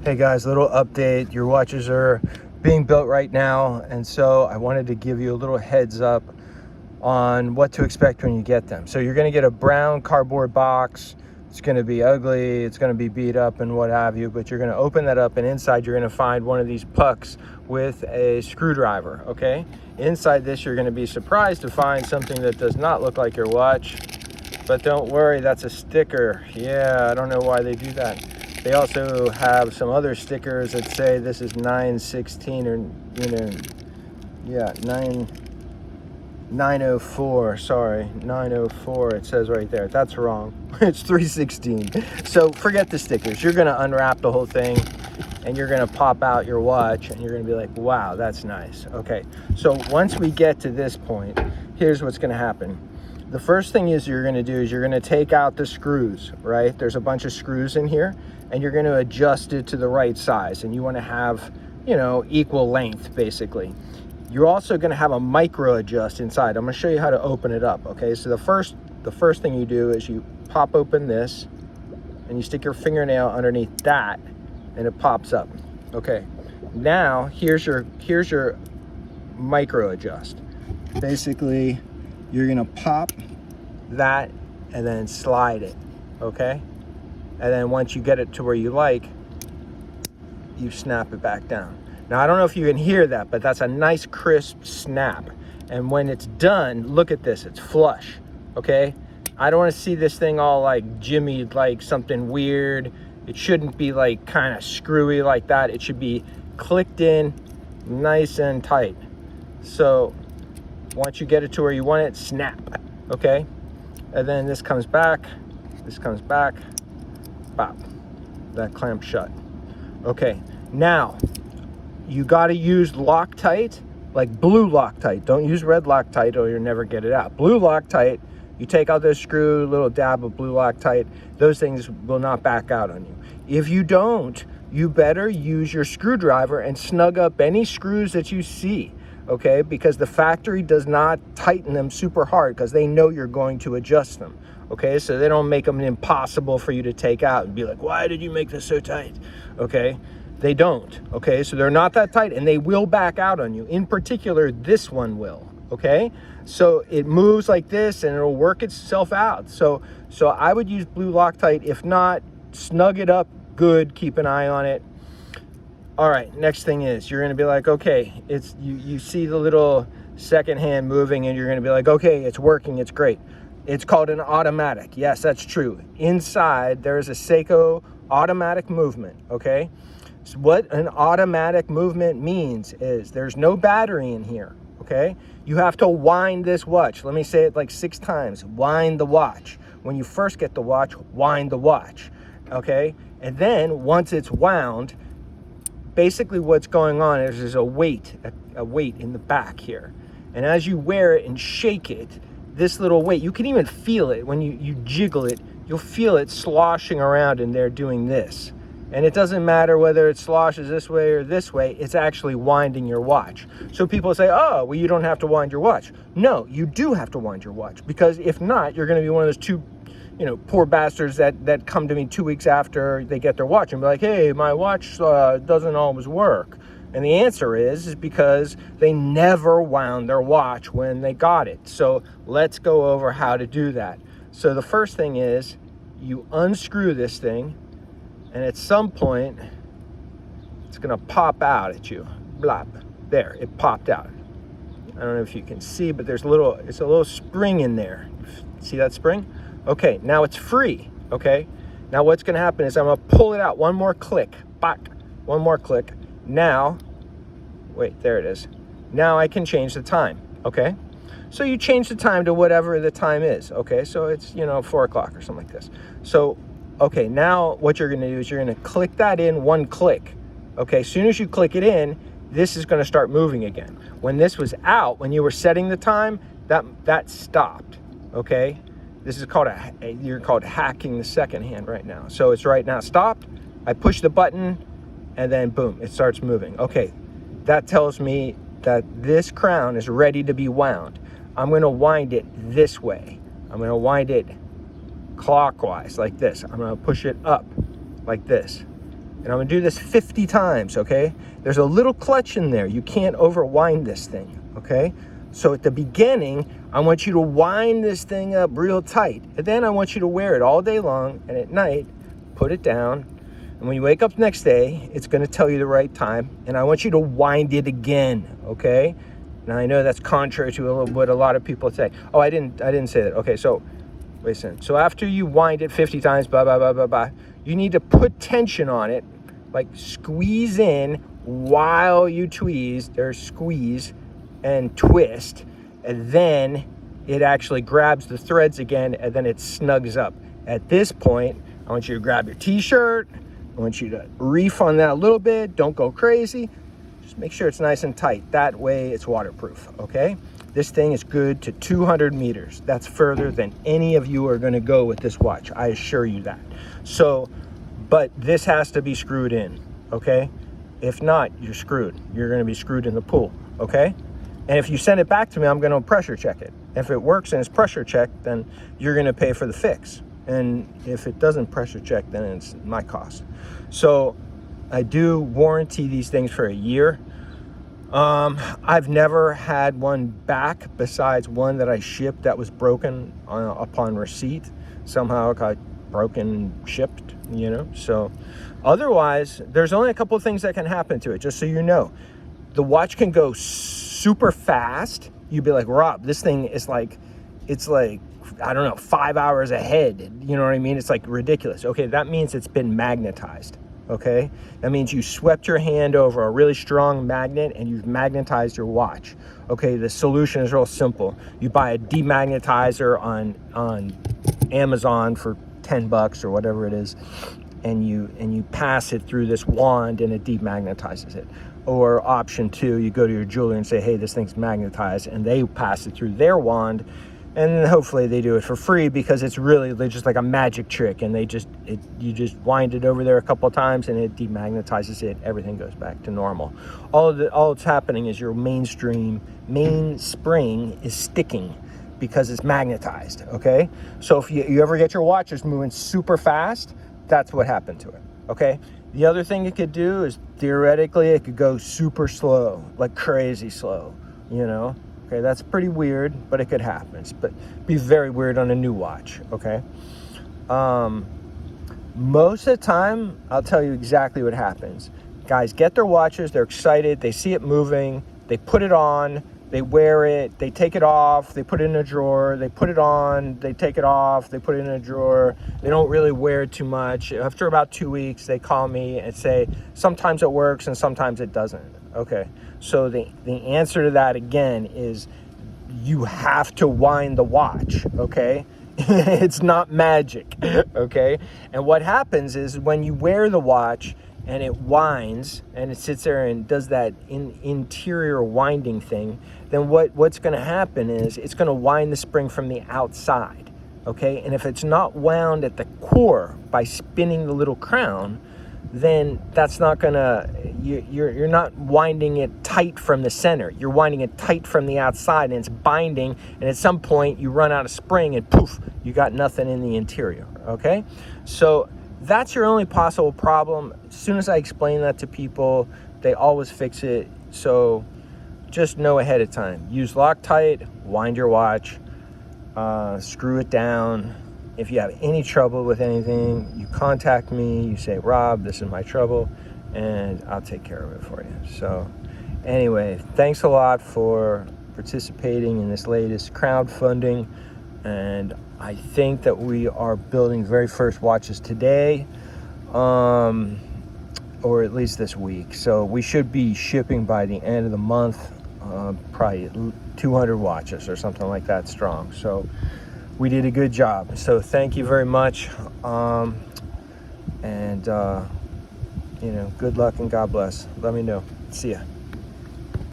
Hey guys, little update. Your watches are being built right now, and so I wanted to give you a little heads up on what to expect when you get them. So you're going to get a brown cardboard box. It's going to be ugly, it's going to be beat up and what have you, but you're going to open that up, and inside you're going to find one of these pucks with a screwdriver, okay? Inside this you're going to be surprised to find something that does not look like your watch, but don't worry, that's a sticker. Yeah, I don't know why they do that. They also have some other stickers that say this is 916 or, 904, sorry, 904, it says right there. That's wrong. It's 316. So forget the stickers. You're going to unwrap the whole thing, and you're going to pop out your watch, and you're going to be like, wow, that's nice. Okay, so once we get to this point, here's what's going to happen. The first thing you're going to do is you're going to take out the screws, right? There's a bunch of screws in here, and you're going to adjust it to the right size, and you want to have, equal length, basically. You're also going to have a micro adjust inside. I'm going to show you how to open it up, okay? So the first thing you do is you pop open this, and you stick your fingernail underneath that, and it pops up. Okay, now here's your micro adjust. Basically, you're going to pop that and then slide it, okay? And then once you get it to where you like, you snap it back down. Now, I don't know if you can hear that, but that's a nice crisp snap. And when it's done, look at this, it's flush, okay? I don't want to see this thing all like jimmied, like something weird. It shouldn't be like kind of screwy like that. It should be clicked in nice and tight. So once you get it to where you want it, snap, okay? And then this comes back, pop, that clamp shut. Okay, now you got to use Loctite, like blue Loctite. Don't use red Loctite or you'll never get it out. Blue Loctite, you take out those screw, little dab of blue Loctite, those things will not back out on you. If you don't, you better use your screwdriver and snug up any screws that you see, okay? Because the factory does not tighten them super hard because they know you're going to adjust them, okay? So they don't make them impossible for you to take out and be like, why did you make this so tight, okay? They don't, okay? So they're not that tight, and they will back out on you. In particular, this one will, okay? So it moves like this, and it'll work itself out. So I would use blue Loctite. If not, snug it up good, keep an eye on it. All right, next thing is you're gonna be like, okay, it's you see the little second hand moving, and you're gonna be like, okay, it's working, it's great. It's called an automatic. Yes, that's true. Inside, there is a Seiko automatic movement, okay? So what an automatic movement means is there's no battery in here, okay? You have to wind this watch. Let me say it like 6 times. Wind the watch. When you first get the watch, wind the watch, okay? And then once it's wound, basically what's going on is there's a weight in the back here. And as you wear it and shake it, this little weight, you can even feel it when you jiggle it, you'll feel it sloshing around in there doing this. And it doesn't matter whether it sloshes this way or this way, it's actually winding your watch. So people say, oh, well, you don't have to wind your watch. No, you do have to wind your watch, because if not, you're going to be one of those two, poor bastards that come to me 2 weeks after they get their watch and be like, hey, my watch doesn't always work. And the answer is because they never wound their watch when they got it. So let's go over how to do that. So the first thing is you unscrew this thing, and at some point, it's gonna pop out at you. Blop. There, it popped out. I don't know if you can see, but it's a little spring in there. See that spring? Okay, now it's free, okay? Now what's gonna happen is I'm gonna pull it out. One more click, back, one more click. Now, wait, there it is. Now I can change the time, okay? So you change the time to whatever the time is, okay? So it's, 4 o'clock or something like this. So, okay, now what you're gonna do is you're gonna click that in one click, okay? As soon as you click it in, this is gonna start moving again. When this was out, when you were setting the time, that stopped, okay? This is called you're called hacking the second hand right now. So it's right now stopped. I push the button, and then boom, it starts moving. Okay, that tells me that this crown is ready to be wound. I'm gonna wind it this way. I'm gonna wind it clockwise like this. I'm gonna push it up like this. And I'm gonna do this 50 times, okay? There's a little clutch in there. You can't overwind this thing, okay? So at the beginning, I want you to wind this thing up real tight. And then I want you to wear it all day long, and at night, put it down. And when you wake up the next day, it's gonna tell you the right time. And I want you to wind it again, okay? Now I know that's contrary to what a lot of people say. Oh, I didn't say that. Okay, so wait a second. So after you wind it 50 times, blah, blah, blah, blah, blah, you need to put tension on it, like squeeze in while you squeeze and twist, and then it actually grabs the threads again, and then it snugs up. At this point, I want you to grab your t-shirt. I want you to reef on that a little bit. Don't go crazy. Just make sure it's nice and tight. That way it's waterproof, okay? This thing is good to 200 meters. That's further than any of you are gonna go with this watch. I assure you that. So, but this has to be screwed in, okay? If not, you're screwed. You're gonna be screwed in the pool, okay? And if you send it back to me, I'm gonna pressure check it. If it works and it's pressure checked, then you're gonna pay for the fix. And if it doesn't pressure check, then it's my cost. So I do warranty these things for a year. I've never had one back besides one that I shipped that was broken upon receipt. Somehow it got broken, shipped, you know. So otherwise, there's only a couple of things that can happen to it, just so you know. The watch can go super fast. You'd be like, Rob, this thing is like, it's like, I don't know, 5 hours ahead. You know what I mean? It's like ridiculous. Okay, that means it's been magnetized. Okay, that means you swept your hand over a really strong magnet and you've magnetized your watch. Okay, the solution is real simple. You buy a demagnetizer on Amazon for $10 or whatever it is, and you pass it through this wand and it demagnetizes it. Or option two, you go to your jeweler and say, hey, this thing's magnetized, and they pass it through their wand. And hopefully they do it for free, because it's really just like a magic trick, and you just wind it over there a couple of times and it demagnetizes it. Everything goes back to normal. All that's happening is your mainspring is sticking because it's magnetized. Okay, so if you ever get your watches moving super fast, that's what happened to it. Okay, the other thing it could do is theoretically it could go super slow, like crazy slow, you know. Okay, that's pretty weird, but it could happen. But be very weird on a new watch, okay? Most of the time, I'll tell you exactly what happens. Guys get their watches, they're excited, they see it moving, they put it on, they wear it, they take it off, they put it in a drawer, they put it on, they take it off, they put it in a drawer. They don't really wear it too much. After about 2 weeks, they call me and say, sometimes it works and sometimes it doesn't. Okay, so the answer to that again is you have to wind the watch, okay? It's not magic, okay? And what happens is when you wear the watch and it winds and it sits there and does that interior winding thing, then what's going to happen is it's going to wind the spring from the outside, okay? And if it's not wound at the core by spinning the little crown, then that's not gonna, you're not winding it tight from the center. You're winding it tight from the outside, and it's binding, and at some point you run out of spring and poof, you got nothing in the interior, okay? So that's your only possible problem. As soon as I explain that to people, they always fix it. So just know ahead of time. Use Loctite, wind your watch, screw it down. If you have any trouble with anything, you contact me, you say, Rob, this is my trouble, and I'll take care of it for you. So anyway, thanks a lot for participating in this latest crowdfunding. And I think that we are building the very first watches today, or at least this week. So we should be shipping by the end of the month, probably 200 watches or something like that strong. So we did a good job. So thank you very much. And good luck and God bless. Let me know. See ya.